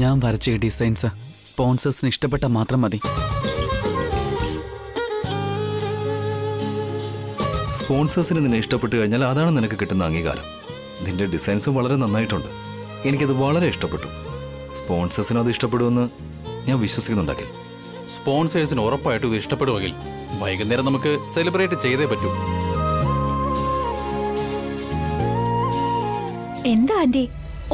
ഞാൻ വരച്ച ഈ ഡിസൈൻസ് സ്പോൺസേഴ്സിന് ഇഷ്ടപ്പെട്ടാൽ മാത്രം മതി. സ്പോൺസേഴ്സിന് നിന്നെ ഇഷ്ടപ്പെട്ടു കഴിഞ്ഞാൽ അതാണ് നിനക്ക് കിട്ടുന്ന അംഗീകാരം. നിന്റെ ഡിസൈൻസും വളരെ നന്നായിട്ടുണ്ട്. എനിക്കത് വളരെ ഇഷ്ടപ്പെട്ടു. സ്പോൺസേഴ്സിനും അത് ഇഷ്ടപ്പെടുമെന്ന് ഞാൻ വിശ്വസിക്കുന്നുണ്ടെങ്കിൽ. സ്പോൺസേഴ്സിന് ഉറപ്പായിട്ടും ഇത് ഇഷ്ടപ്പെടുമെങ്കിൽ വൈകുന്നേരം നമുക്ക് സെലിബ്രേറ്റ് ചെയ്തേ പറ്റൂ. എന്താ ആന്റി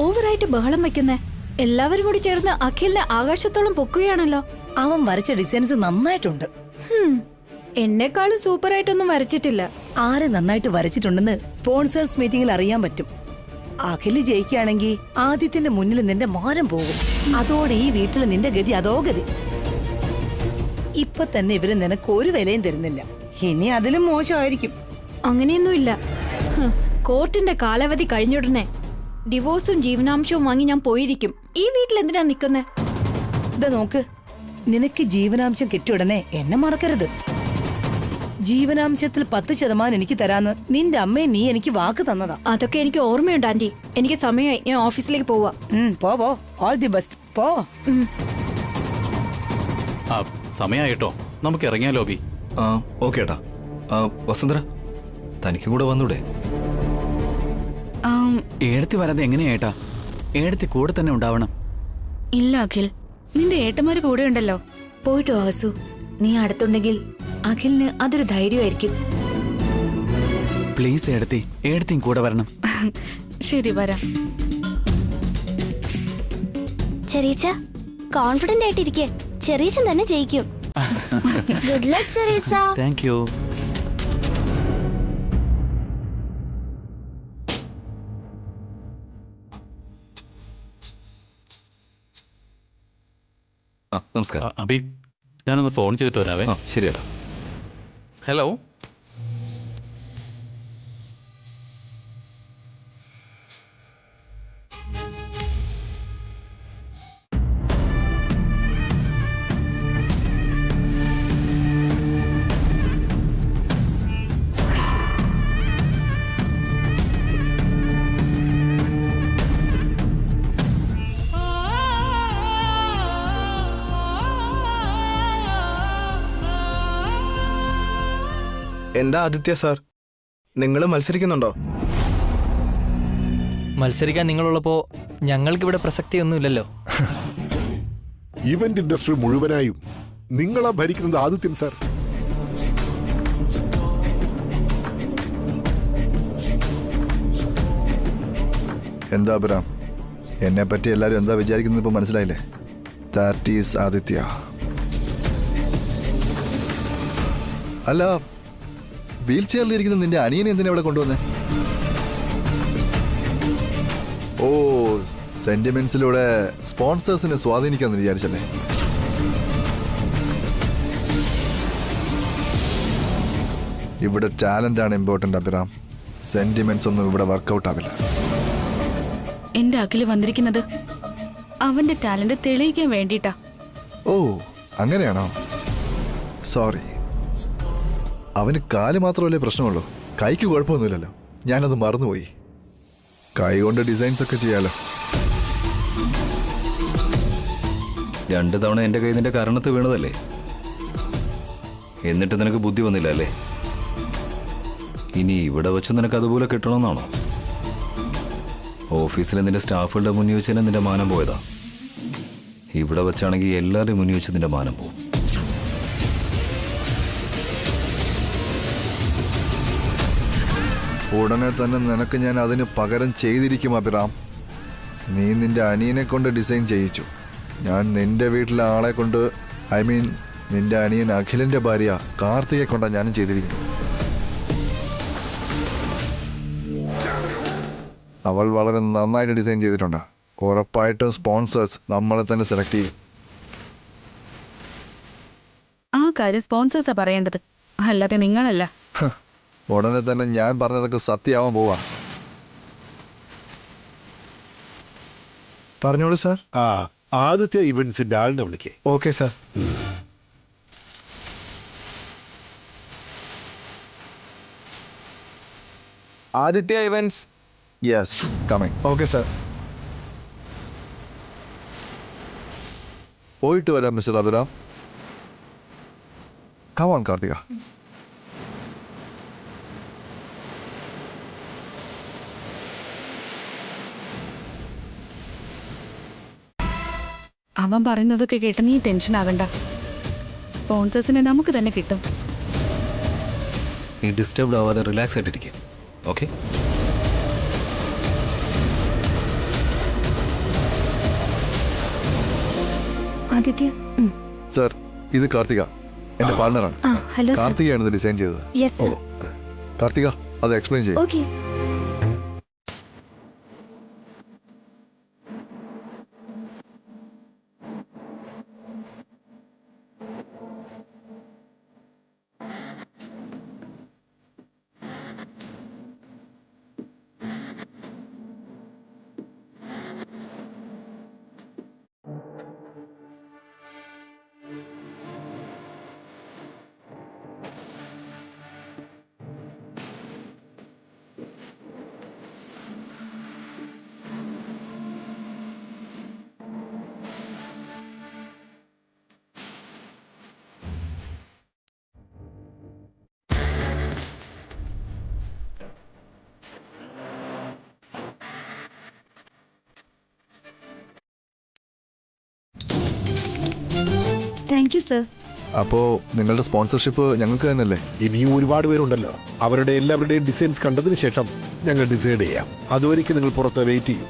ഓവറായിട്ട് ബഹളം വെക്കുന്നേ? എല്ലാവരും കൂടി ചേർന്ന് അഖിലിനെ ആകാശത്തോളം പൊക്കുകയാണല്ലോ. അവൻ വരച്ച ഡിസൈൻസ് നന്നായിട്ടുണ്ട്. എന്നെക്കാളും സൂപ്പറായിട്ടൊന്നും വരച്ചിട്ടില്ല. ആരെ നന്നായിട്ട് വരച്ചിട്ടുണ്ടെന്ന് സ്പോൺസേഴ്സ് മീറ്റിംഗിൽ അറിയാൻ പറ്റും. അഖില് ജയിക്കുകയാണെങ്കിൽ ആദിത്യന്റെ മുന്നിൽ നിന്റെ മാനം പോകും. അതോടെ ഈ വീട്ടിൽ നിന്റെ ഗതി അതോ ഗതി. ഇപ്പൊ തന്നെ ഇവര് നിനക്ക് ഒരു വിലയും തരുന്നില്ല. ഇനി അതിലും മോശമായിരിക്കും. അങ്ങനെയൊന്നുമില്ല. കോർട്ടിന്റെ കാലാവധി കഴിഞ്ഞുടനെ ഡിവോഴ്സും ജീവനാംശവും വാങ്ങി ഞാൻ പോയിരിക്കും. ഈ വീട്ടിൽ എന്തിനാ നിക്കുന്നേ? ഇതാ നോക്ക്, നിനക്ക് ജീവനാംശം കിട്ടിയുടനെ എന്നെ മറക്കരുത്. ജീവനാംശത്തിൽ 10% എനിക്ക് തരാന്ന് നിന്റെ അമ്മയെ നീ എനിക്ക് വാക്ക് തന്നതാ. അതൊക്കെ എനിക്ക് ഓർമ്മയുണ്ട് ആന്റി. എനിക്ക് സമയമായി, ഞാൻ ഓഫീസിലേക്ക് പോവാ. പോ. All the best. പോ. സമയായിട്ടോ, നമുക്ക് ഇറങ്ങിയാലോ ബി? ഓക്കെ ഏട്ടാ. വസുന്ധര, തനിക്കും കൂടെ വന്നൂടെ? ഏടത്തി വരാതെ എങ്ങനെയാ? ഏടത്തി കൂടെ തന്നെ ഉണ്ടാവണം. ഇല്ല അഖിൽ, നിന്റെ ഏട്ടന്മാര് കൂടെ ഉണ്ടല്ലോ. പോയിട്ട് വാസു, നീ അടുത്തുണ്ടെങ്കിൽ അഖിലിന് അതൊരു ധൈര്യമായിരിക്കും. പ്ലീസ് ഏടത്തി, ഏടത്തിയും കൂടെ വരണം. ശരി, വരാം. ചെറിയച്ച കോൺഫിഡന്റ് ആയിട്ടിരിക്കെ, ചെറിയച്ചൻ തന്നെ ജയിക്കും. ഗുഡ് ലക്ക് ചെറിയച്ച. Thank you. നമസ്കാരം. അബി, ഞാനൊന്ന് ഫോൺ ചെയ്തിട്ട് വരാവേ. ശരിയേട്ടാ. ഹലോ. എന്താ ആദിത്യ സാർ, നിങ്ങൾ മത്സരിക്കുന്നുണ്ടോ? മത്സരിക്കാൻ നിങ്ങളുള്ളപ്പോ ഞങ്ങൾക്കിവിടെ പ്രസക്തിയൊന്നുമില്ലല്ലോ. ഇവന്റ് ഇൻഡസ്ട്രി മുഴുവനായും നിങ്ങളാ ഭരിക്കുന്നത് ആദിത്യൻ സാർ. എന്താ അബ്രാം, എന്നെ പറ്റി എല്ലാവരും എന്താ വിചാരിക്കുന്നത് ഇപ്പൊ മനസ്സിലായില്ലേ? That is Aditya. അല്ല, വീൽ ചെയറിലിരിക്കുന്ന നിന്റെ അനിയനെ എന്തിനാ ഇവിടെ കൊണ്ടുവന്നേ? ഓ, സെന്റിമെന്റ്സിലൂടെ സ്പോൺസേഴ്സിനെ സ്വാധീനിക്കാന്ന് വിചാരിച്ചല്ലേ? ഇവിടെ ടാലന്റ് ആണ് ഇമ്പോർട്ടന്റ് അഭിറാം. സെന്റിമെന്റ്സ് ഒന്നും ഇവിടെ വർക്കൗട്ട് ആവില്ല. എന്റെ അഖില് വന്നിരിക്കുന്നത് അവന്റെ ടാലന്റ് തെളിയിക്കാൻ വേണ്ടിട്ടാ. ഓ, അങ്ങനെയാണോ? സോറി. അവന് കാല് മാത്രമല്ലേ പ്രശ്നമുള്ളൂ, കൈക്ക് കുഴപ്പമൊന്നുമില്ലല്ലോ. ഞാനത് മറന്നുപോയി. കൈ കൊണ്ട് ഡിസൈൻസ് ഒക്കെ ചെയ്യാലോ. 2 തവണ എൻ്റെ കൈ നിന്റെ കാരണത്ത് വീണതല്ലേ? എന്നിട്ട് നിനക്ക് ബുദ്ധി വന്നില്ല അല്ലേ? ഇനി ഇവിടെ വെച്ച് നിനക്ക് അതുപോലെ കിട്ടണമെന്നാണോ? ഓഫീസിലെ നിന്റെ സ്റ്റാഫുകളുടെ മുന്നിൽ വെച്ച് തന്നെ നിന്റെ മാനം പോയതാ. ഇവിടെ വെച്ചാണെങ്കിൽ എല്ലാവരുടെയും മുന്നിൽ വെച്ച് നിന്റെ മാനം പോകും. ഉടനെ തന്നെ നിനക്ക് ഞാൻ അതിന് പകരം ചെയ്തിരിക്കും അഭിറാം. നീ നിന്റെ അനിയനെ കൊണ്ട് ഡിസൈൻ ചെയ്യിച്ചു. ഞാൻ നിന്റെ വീട്ടിലെ ആളെ കൊണ്ട്, നിന്റെ അനിയൻ അഖിലിന്റെ ഭാര്യ കാർത്തികയെ കൊണ്ടാണ് ഞാനും ചെയ്തിരിക്കുന്നു. അവൾ വളരെ നന്നായിട്ട് ഡിസൈൻ ചെയ്തിട്ടുണ്ട്. ഉറപ്പായിട്ടും സ്പോൺസേഴ്സ് നമ്മളെ തന്നെ സെലക്ട് ചെയ്യും. ആ കാര്യം സ്പോൺസേഴ്സാ പറയേണ്ടത്, അല്ലാതെ നിങ്ങളല്ല. ഉടനെ തന്നെ ഞാൻ പറഞ്ഞതൊക്കെ സത്യമാവാൻ പോവാ. പറഞ്ഞോളൂ സാർ. ആദിത്യ ഇവന്റ്സിന്റെ ആളിനെ വിളിക്കേ. Okay sir. Aditya events. Yes, coming. Okay sir. പോയിട്ട് വരാം മിസ്റ്റർ അഭിരാം. കമോൺ കാർത്തിക. അവൻ പറയുന്നതൊക്കെ കേട്ട് നീ ടെൻഷൻ ആകണ്ട. സ്പോൺസേഴ്സിനെ നമുക്ക് തന്നെ കിട്ടും. നീ ഡിസ്റ്റർബ്ഡ് ആവാതെ റിലാക്സ് ആയിട്ടിരിക്കുക. ഓക്കെ? ആദിത്യ. സർ, ഇത് കാർത്തിക, എന്റെ പാർട്ണറാണ്. ഹലോ. കാർത്തികയാണ് ഇത് ഡിസൈൻ ചെയ്തത്. യെസ്. കാർത്തിക, അത് എക്സ്പ്ലെയിൻ ചെയ്യും. ഓക്കെ. Thank you sir. അപ്പോ നിങ്ങളുടെ സ്പോൺസർഷിപ്പ് ഞങ്ങൾക്ക് തന്നെയല്ലേ? ഇനിയും ഒരുപാട് പേരുണ്ടല്ലോ. അവരുടെ എല്ലാവരുടെയും ഡിസൈൻസ് കണ്ടതിന് ശേഷം ഞങ്ങൾ ഡിസൈഡ് ചെയ്യാം. അതുവരെയ്ക്ക് നിങ്ങൾ പുറത്ത് വെയിറ്റ് ചെയ്യും.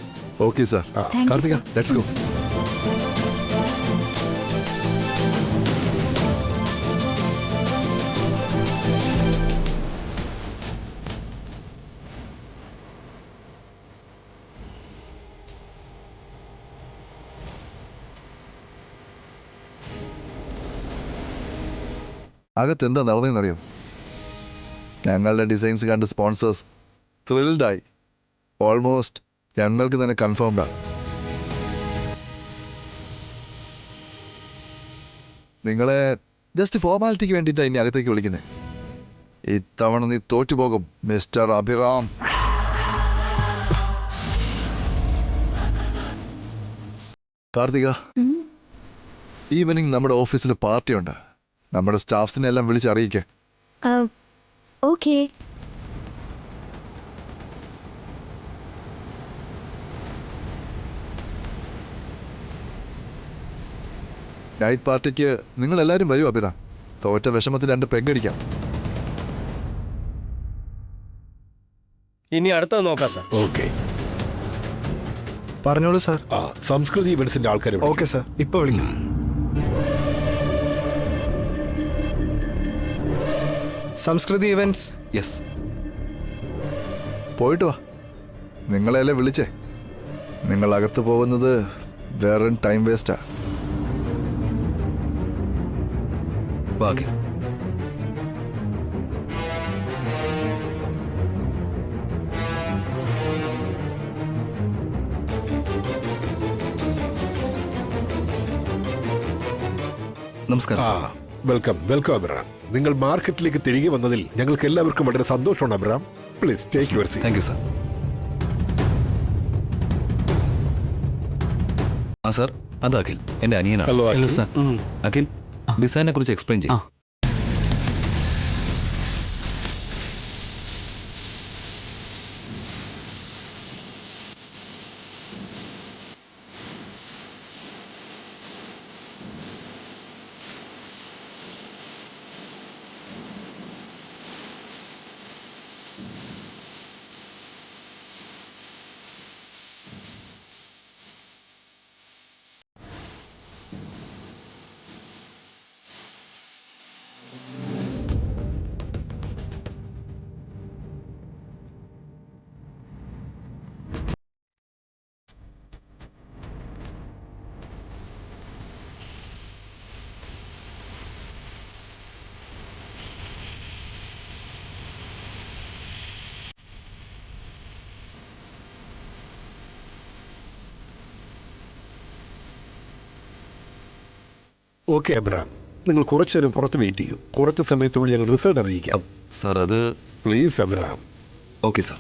Okay sir. Karthika, let's go. അകത്ത് എന്താ നടന്നതെന്നറിയോ? ഞങ്ങളുടെ ഡിസൈൻസ് കണ്ട് സ്പോൺസേഴ്സ് ത്രിൽഡായി. ഓൾമോസ്റ്റ് ഞങ്ങൾക്ക് തന്നെ കൺഫേംഡാണ്. നിങ്ങളെ ജസ്റ്റ് ഫോർമാലിറ്റിക്ക് വേണ്ടിയിട്ടാണ് ഇനി അകത്തേക്ക് വിളിക്കുന്നത്. ഇത്തവണ നീ തോറ്റുപോകും മിസ്റ്റർ അഭിറാം. കാർത്തിക, ഈവനിങ് നമ്മുടെ ഓഫീസിൽ പാർട്ടിയുണ്ട്. നമ്മുടെ സ്റ്റാഫ്സിനെ എല്ലാം വിളിച്ചറിയിക്കേ. ഓക്കെ. നൈറ്റ് പാർട്ടിക്ക് നിങ്ങൾ എല്ലാവരും വരൂ അഭിറാം. തോറ്റ വിഷമത്തിൽ 2 പെഗടിക്കാം. ഇനി അടുത്തത് നോക്കാം സാർ. ഓക്കെ. പറഞ്ഞോളൂ സാർ. സംസ്കൃതി ഇവന്റ്സിന്റെ ആൾക്കാർ. ഓക്കെ സാർ, ഇപ്പൊ വിളിക്കും. സംസ്കൃതി ഇവന്റ്സ്. യെസ്. പോയിട്ട് വാ. നിങ്ങളെല്ലാം വിളിച്ചേ. നിങ്ങൾ അകത്ത് പോകുന്നത് വേറെ ടൈം വേസ്റ്റാ. ബാക്കി നമസ്കാരം സാർ. Welcome welcome Abram. നിങ്ങൾ മാർക്കറ്റിലേക്ക് തിരികെ വന്നതിൽ ഞങ്ങൾക്ക് എല്ലാവർക്കും വളരെ സന്തോഷമാണ് Abram. Please take your seat. Thank you sir. ആ സാർ, അത് അഖിൽ, എൻ്റെ അനിയനാണ്. Hello sir. അഖിൽ, ഡിസൈനെ കുറിച്ച് എക്സ്പ്ലെയിൻ ചെയ്യും. ഓക്കെ അബ്രാം, നിങ്ങൾ കുറച്ചു നേരം പുറത്ത് വെയിറ്റ് ചെയ്യും. കുറച്ച് സമയത്തോടെ ഞങ്ങൾ റിസൾട്ട് അറിയിക്കാം. സാർ, അത് please Abram. Okay sir.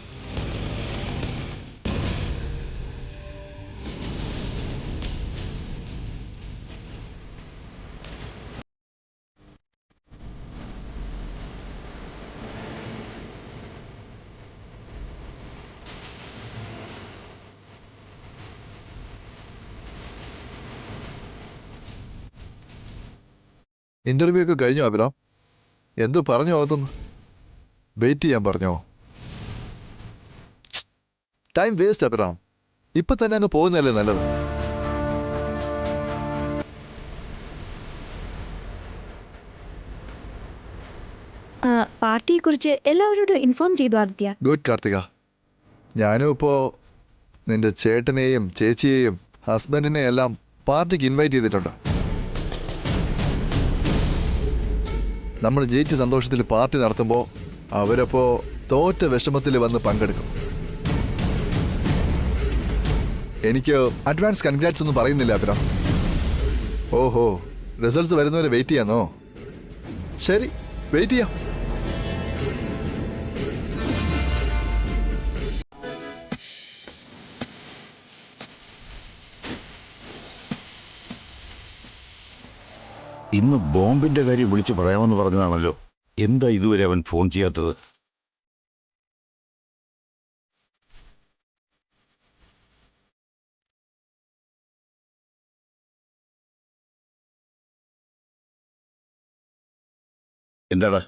Interview ഒക്കെ കഴിഞ്ഞോ അഭിരാം? എന്തു പറഞ്ഞോ അകത്തുനിന്ന്? വെയിറ്റ് ചെയ്യാൻ പറഞ്ഞോ? Time waste Abhiram. ഇപ്പൊ തന്നെ അങ്ങ് പോകുന്നതല്ലേ നല്ലത്. പാർട്ടിയെ കുറിച്ച് എല്ലാവരോടും ഇൻഫോം ചെയ്തു ആദിത്യ. ഗുഡ് കാർത്തിക. ഞാനും ഇപ്പോൾ നിന്റെ ചേട്ടനെയും ചേച്ചിയെയും ഹസ്ബൻഡിനെയും എല്ലാം പാർട്ടിക്ക് ഇൻവൈറ്റ് ചെയ്തിട്ടുണ്ട്. നമ്മൾ ജയിച്ച സന്തോഷത്തിൽ പാർട്ടി നടത്തുമ്പോൾ അവരപ്പോൾ തോറ്റ വിഷമത്തിൽ വന്ന് പങ്കെടുക്കും. എനിക്ക് അഡ്വാൻസ് കൺഗ്രാറ്റ്സ് ഒന്നും പറയുന്നില്ല അഭിരാം. ഓഹോ, റിസൾട്ട്സ് വരുന്നവരെ വെയിറ്റ് ചെയ്യാന്നോ? ശരി, വെയിറ്റ് ചെയ്യാം. ഇന്ന് ബോംബിന്റെ കാര്യം വിളിച്ചു പറയാമെന്ന് പറഞ്ഞതാണല്ലോ. എന്താ ഇതുവരെ അവൻ ഫോൺ ചെയ്യാത്തത്? എന്താടാ,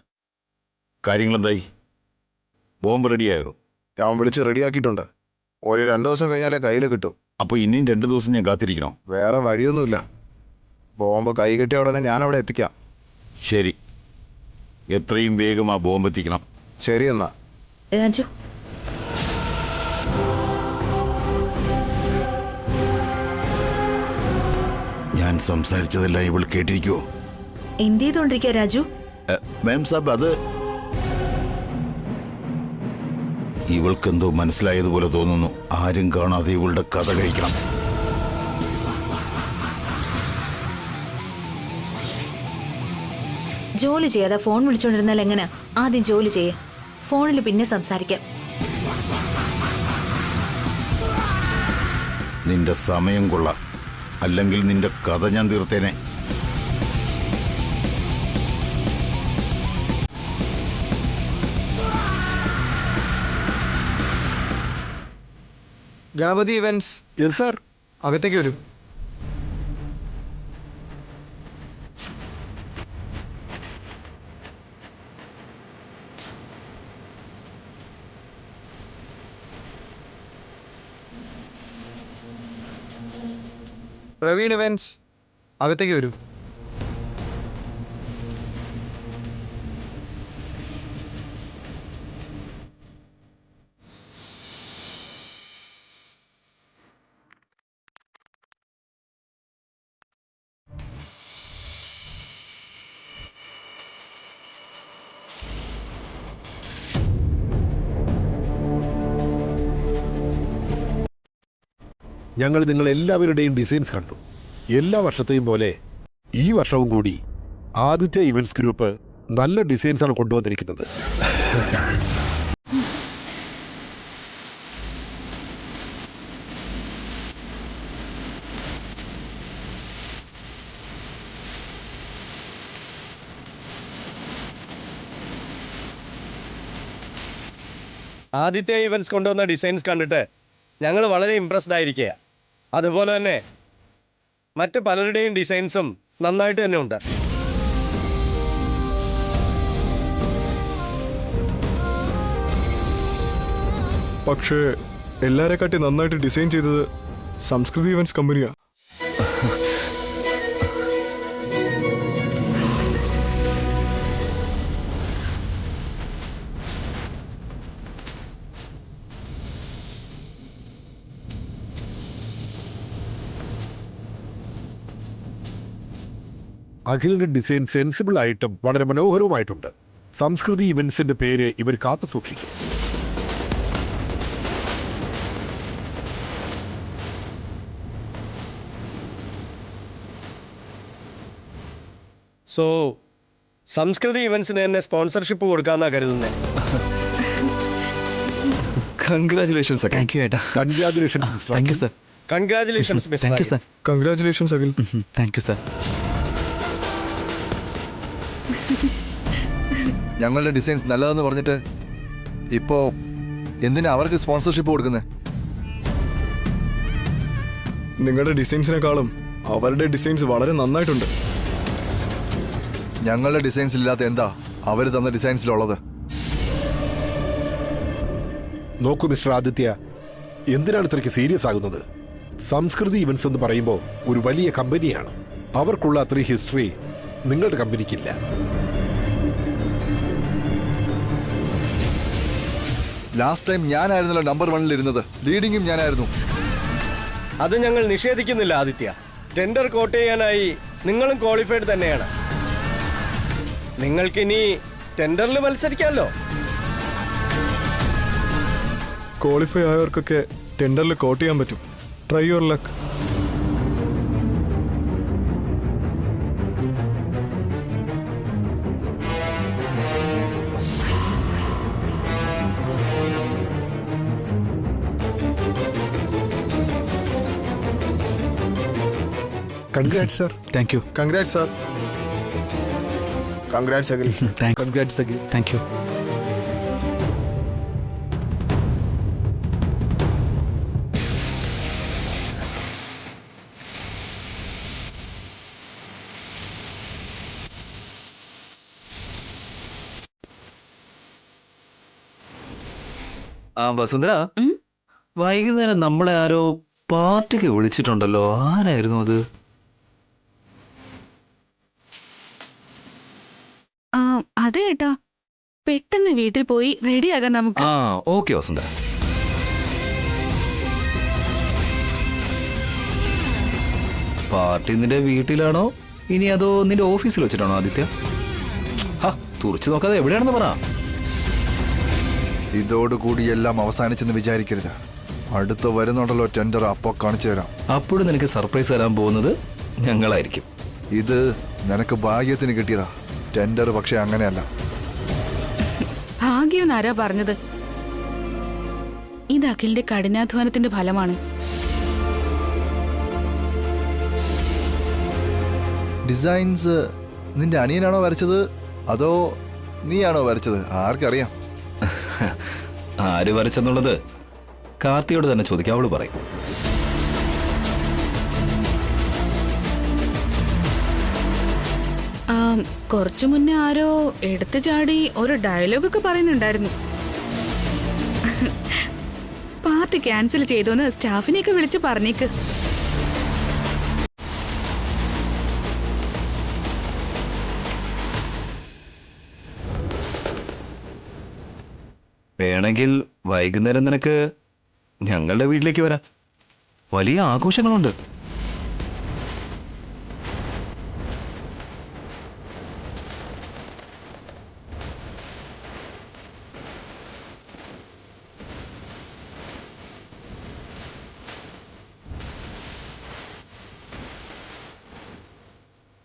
കാര്യങ്ങളെന്തായി? ബോംബ് റെഡിയായോ? ഞാൻ വിളിച്ച് റെഡിയാക്കിയിട്ടുണ്ട്. ഒരു 2 ദിവസം കഴിഞ്ഞാലേ കയ്യിൽ കിട്ടും. അപ്പോൾ ഇനിയും 2 ദിവസം ഞാൻ കാത്തിരിക്കണോ? വേറെ വഴിയൊന്നുമില്ല. ബോംബ് കൈ കിട്ടിയ ഉടനെ ഞാൻ അവിടെ എത്തിക്കാം. ശരി, എത്രയും വേഗം ആ ബോംബ് എത്തിക്കണം. ശരി എന്നാ. രാജു, ഞാൻ സംസാരിച്ചതെല്ലാം ഇവൾ കേട്ടിരിക്കുവോ? എന്ത് ചെയ്തോണ്ടിരിക്കുക രാജു? മാം സാബ്, അത് ഇവൾക്കെന്തോ മനസ്സിലായതുപോലെ തോന്നുന്നു. ആരും കാണാതെ ഇവളുടെ കഥ കഴിക്കണം. ജോലി ചെയ്യാതെ ഫോൺ വിളിച്ചോണ്ടിരുന്നാൽ എങ്ങനെ? ആദ്യം ജോലി ചെയ്യേ, ഫോണിൽ പിന്നെ സംസാരിക്കാം. നിന്റെ സമയം കൊള്ളാം, അല്ലെങ്കിൽ നിന്റെ കഥ ഞാൻ തീർത്തേനെ. ഗണപതി ഇവന്റ്സ്. Yes sir. അകത്തേക്ക് വരൂ. പ്രവീൺ ഇവന്റ്സ്, അകത്തേക്ക് വരൂ. ഞങ്ങൾ നിങ്ങൾ എല്ലാവരുടെയും ഡിസൈൻസ് കണ്ടു. എല്ലാ വർഷത്തെയും പോലെ ഈ വർഷവും കൂടി ആദിത്യ ഇവന്റ്സ് ഗ്രൂപ്പ് നല്ല ഡിസൈൻസാണ് കൊണ്ടുവന്നിരിക്കുന്നത്. ആദിത്യ ഇവന്റ്സ് കൊണ്ടുവന്ന ഡിസൈൻസ് കണ്ടിട്ട് ഞങ്ങൾ വളരെ ഇംപ്രസ്ഡ് ആയിരിക്കുക. അതുപോലെ തന്നെ മറ്റ് പലരുടെയും ഡിസൈൻസും നന്നായിട്ട് തന്നെ ഉണ്ട്. പക്ഷേ എല്ലാരെക്കാട്ടി നന്നായിട്ട് ഡിസൈൻ ചെയ്തത് സംസ്കൃതി ഇവന്റ്സ് കമ്പനിയാ. അഖിലിന്റെ ഡിസൈൻ സെൻസിബിൾ ആയിട്ടും വളരെ മനോഹരവുമായിട്ടുണ്ട്. സംസ്കൃതി ഇവന്റ്സിന്റെ പേര് ഇവർ കാത്തു സൂക്ഷിക്കും. സോ സംസ്കൃതി ഇവന്റ്സിന് തന്നെ സ്പോൺസർഷിപ്പ് കൊടുക്കാന്നാ കരുതുന്നത്. കൺഗ്രാചുലേഷൻസ്. താങ്ക് യു ഏട്ടാ. Congratulations. Thank you sir. Congratulations mister. Thank you sir. Congratulations Akhil. Thank you sir. ഞങ്ങളുടെ ഡിസൈൻസ് നല്ലതെന്ന് പറഞ്ഞിട്ട് ഇപ്പോൾ എന്തിനാ അവർക്ക് സ്പോൺസർഷിപ്പ് കൊടുക്കുന്നത്? നിങ്ങളുടെ ഡിസൈൻസിനെക്കാളും അവരുടെ ഡിസൈൻസ് വളരെ നന്നായിട്ടുണ്ട്. ഞങ്ങളുടെ ഡിസൈൻസിൽ ഇല്ലാത്ത എന്താ അവർ തന്ന ഡിസൈൻസിലുള്ളത്? നോക്കൂ മിസ്റ്റർ ആദിത്യ, എന്തിനാണ് ഇത്രയ്ക്ക് സീരിയസ് ആകുന്നത്? സംസ്കൃതി ഇവന്റ്സ് എന്ന് പറയുമ്പോൾ ഒരു വലിയ കമ്പനിയാണ്. അവർക്കുള്ള അത്രയും ഹിസ്റ്ററി നിങ്ങളുടെ കമ്പനിക്കില്ല. ലാസ്റ്റ് ടൈം ഞാനായിരുന്നല്ലോ നമ്പർ 1 ഇരുന്നത്. ലീഡിങ്ങും ഞാനായിരുന്നു. അത് ഞങ്ങൾ നിഷേധിക്കുന്നില്ല ആദിത്യ. ടെൻഡർ കോട്ട് ചെയ്യാനായി നിങ്ങളും ക്വാളിഫൈഡ് തന്നെയാണ്. നിങ്ങൾക്കിനി ടെൻഡറിൽ മത്സരിക്കാമല്ലോ. ക്വാളിഫൈ ആയവർക്കൊക്കെ ടെൻഡറിൽ കോട്ട് ചെയ്യാൻ പറ്റും. Try your luck. Congrats sir. Thank you. Congrats sir. Congrats Akhil. Congrats Akhil. Thank you. ആ വസുന്ധര, വൈകുന്നേരം നമ്മളെ ആരോ പാർട്ടിക്ക് വിളിച്ചിട്ടുണ്ടല്ലോ. ആരായിരുന്നു അത്? അതെ ഏട്ടാ, പെട്ടെന്ന് വീട്ടിൽ പോയി റെഡിയാകാൻ നമുക്ക്. ആ ഓക്കെ വസുന്ധര. പാർട്ടി നിന്റെ വീട്ടിലാണോ ഇനി അതോ നിന്റെ ഓഫീസിൽ വെച്ചിട്ടാണോ ആദിത്യ? തുറച്ചു നോക്കാതെ എവിടെയാണെന്ന് പറ. ഇതോടുകൂടി എല്ലാം അവസാനിച്ചെന്ന് വിചാരിക്കരുത്. അടുത്ത് വരുന്നുണ്ടല്ലോ ടെൻഡർ, അപ്പോൾ കാണിച്ചു തരാം. അപ്പോഴും നിനക്ക് സർപ്രൈസ് തരാൻ പോകുന്നത് ഞങ്ങളായിരിക്കും. ഇത് നിനക്ക് ഭാഗ്യത്തിന് കിട്ടിയതാ. ടെൻഡർ പക്ഷെ അങ്ങനെയല്ല. ഭാഗ്യം ആരാ പറഞ്ഞത്? ഇത് അഖിലിന്റെ കഠിനാധ്വാനത്തിന്റെ ഫലമാണ്. ഡിസൈൻസ് നിന്റെ അനിയനാണോ വരച്ചത് അതോ നീയാണോ വരച്ചത്? ആർക്കറിയാം. ആര് വരച്ചെന്നുള്ളത് കാർത്തിയോട് തന്നെ ചോദിക്കാം, അവള് പറയും. കുറച്ചു മുന്നേ ആരോ എടുത്തു ചാടി ഒരു ഡയലോഗൊക്കെ പറയുന്നുണ്ടായിരുന്നു. പാർട്ടി ക്യാൻസൽ ചെയ്തോന്ന് സ്റ്റാഫിനെയൊക്കെ വിളിച്ച് പറഞ്ഞേക്ക്. വേണമെങ്കിൽ വൈകുന്നേരം നിനക്ക് ഞങ്ങളുടെ വീട്ടിലേക്ക് വരാം. വലിയ ആഘോഷങ്ങളുണ്ട്.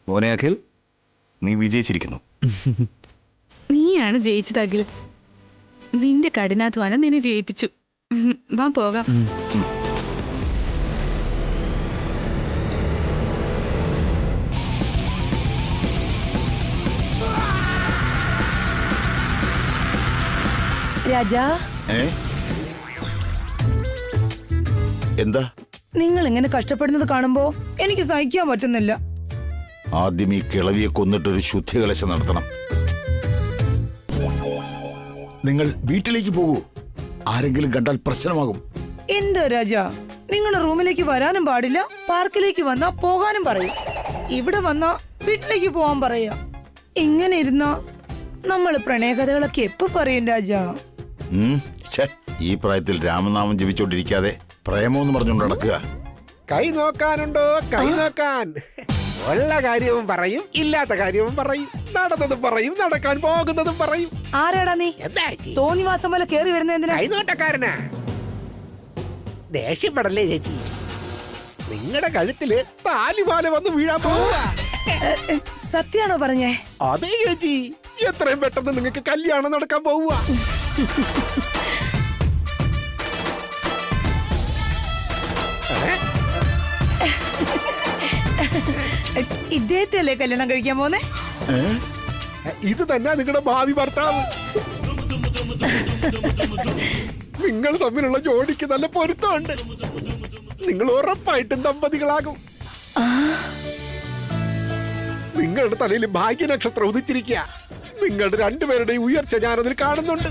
മോനെ അഖിൽ, നീ വിജയിച്ചിരിക്കുന്നു. നീയാണ് ജയിച്ചത് അഖിൽ. നിന്റെ കഠിനാധ്വാനം നിന്നെ ജയിപ്പിച്ചു. വാ പോകാം. രാജാ, എന്താ നിങ്ങൾ ഇങ്ങനെ കഷ്ടപ്പെടുന്നത് കാണുമ്പോ എനിക്ക് സഹിക്കാൻ പറ്റുന്നില്ല. ആദ്യം ഈ കിളവിയെ കൊന്നിട്ടൊരു ശുദ്ധികലശം നടത്തണം. നിങ്ങൾ വീട്ടിലേക്ക് പോകൂ. ആരെങ്കിലും കണ്ടാൽ പ്രശ്നമാകും. എന്താ രാജാ, നിങ്ങൾ റൂമിലേക്ക് വരാനും പാടില്ല, പാർക്കിലേക്ക് വന്നാ പോകാനും പറയും, ഇവിടെ വന്നാ വീട്ടിലേക്ക് പോവാൻ പറയാ. ഇങ്ങനെ ഇരുന്നാ നമ്മൾ പ്രണയകഥകളൊക്കെ എപ്പോ പറയും രാജാ? ഈ പ്രായത്തിൽ രാമനാമം ജപിച്ചോണ്ടിരിക്കാതെ പ്രേമോന്ന് പറഞ്ഞുകൊണ്ട് നടക്കുക. കൈ നോക്കാനുണ്ടോ? കൈ നോക്കാൻ. ഉള്ള കാര്യവും പറയും, ഇല്ലാത്ത കാര്യവും പറയും, നടന്നതും പറയും, നടക്കാൻ പോകുന്നതും പറയും. ആരാടാ നീ? തോന്നിവാസം പോലെ കേറി വരുന്ന എന്തിനാ? കൈനോട്ടക്കാരനാ. ദേഷ്യപ്പെടല്ലേ ചേച്ചി, നിങ്ങളുടെ കഴുത്തില് താലിമാല വന്ന് വീഴാൻ പോവുക. സത്യാണോ പറഞ്ഞേ? അതെ ചേച്ചി, എത്രയും പെട്ടെന്ന് നിങ്ങൾക്ക് കല്യാണം നടക്കാൻ പോവുക. ഇദ്ദേഹത്തെ കല്യാണം കഴിക്കാൻ പോന്നെ? ഇത് തന്നെ നിങ്ങളുടെ ഭാവി ഭർത്താവ്. നിങ്ങൾ തമ്മിലുള്ള ജോഡിക്ക് നല്ല പൊരുത്തമുണ്ട്. നിങ്ങൾ ഉറപ്പായിട്ടും ദമ്പതികളാകും. നിങ്ങളുടെ തലയിൽ ഭാഗ്യനക്ഷത്രം ഉദിച്ചിരിക്കുക. നിങ്ങളുടെ രണ്ടുപേരുടെയും ഉയർച്ച ഞാനതിൽ കാണുന്നുണ്ട്.